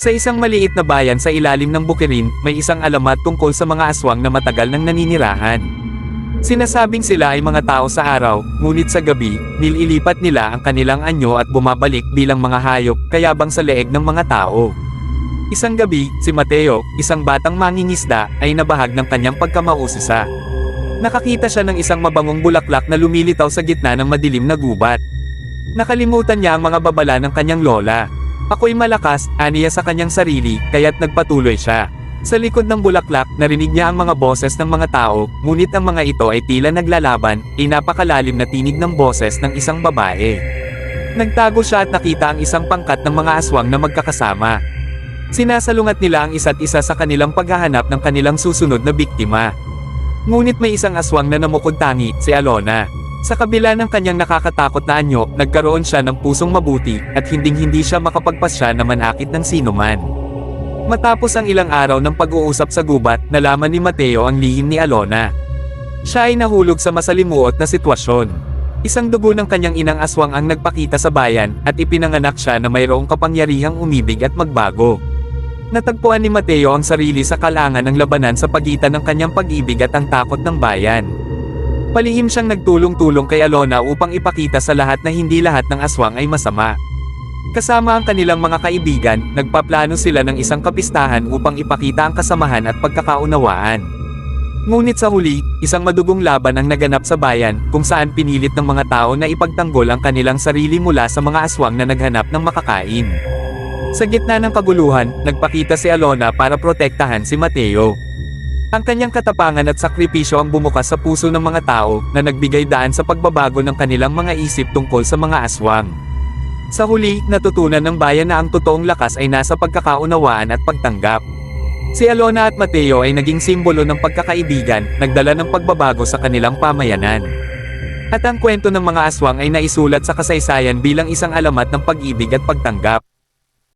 Sa isang maliit na bayan sa ilalim ng bukirin, may isang alamat tungkol sa mga aswang na matagal nang naninirahan. Sinasabing sila ay mga tao sa araw, ngunit sa gabi, nililipat nila ang kanilang anyo at bumabalik bilang mga hayop, kayabang sa leeg ng mga tao. Isang gabi, si Mateo, isang batang mangingisda, ay nabahag ng kanyang pagkamausisa. Nakakita siya ng isang mabangong bulaklak na lumilitaw sa gitna ng madilim na gubat. Nakalimutan niya ang mga babala ng kanyang lola. "Ako'y malakas," aniya sa kanyang sarili, kaya't nagpatuloy siya. Sa likod ng bulaklak, narinig niya ang mga boses ng mga tao, ngunit ang mga ito ay tila naglalaban, napakalalim na tinig ng boses ng isang babae. Nagtago siya at nakita ang isang pangkat ng mga aswang na magkakasama. Sinasalungat nila ang isa't isa sa kanilang paghahanap ng kanilang susunod na biktima. Ngunit may isang aswang na namukod-tangi, si Alona. Sa kabila ng kanyang nakakatakot na anyo, nagkaroon siya ng pusong mabuti, at hinding-hindi siya makapagpasya na manakit ng sinuman. Matapos ang ilang araw ng pag-uusap sa gubat, nalaman ni Mateo ang lihim ni Alona. Siya ay nahulog sa masalimuot na sitwasyon. Isang dugo ng kanyang inang aswang ang nagpakita sa bayan, at ipinanganak siya na mayroong kapangyarihang umibig at magbago. Natagpuan ni Mateo ang sarili sa kalangan ng labanan sa pagitan ng kanyang pag-ibig at ang takot ng bayan. Palihim siyang nagtulong-tulong kay Alona upang ipakita sa lahat na hindi lahat ng aswang ay masama. Kasama ang kanilang mga kaibigan, nagpaplano sila ng isang kapistahan upang ipakita ang kasamahan at pagkakaunawaan. Ngunit sa huli, isang madugong laban ang naganap sa bayan, kung saan pinilit ng mga tao na ipagtanggol ang kanilang sarili mula sa mga aswang na naghanap ng makakain. Sa gitna ng kaguluhan, nagpakita si Alona para protektahan si Mateo. Ang kanyang katapangan at sakripisyo ang bumukas sa puso ng mga tao, na nagbigay daan sa pagbabago ng kanilang mga isip tungkol sa mga aswang. Sa huli, natutunan ng bayan na ang totoong lakas ay nasa pagkakaunawaan at pagtanggap. Si Alona at Mateo ay naging simbolo ng pagkakaibigan, nagdala ng pagbabago sa kanilang pamayanan. At ang kwento ng mga aswang ay naisulat sa kasaysayan bilang isang alamat ng pag-ibig at pagtanggap.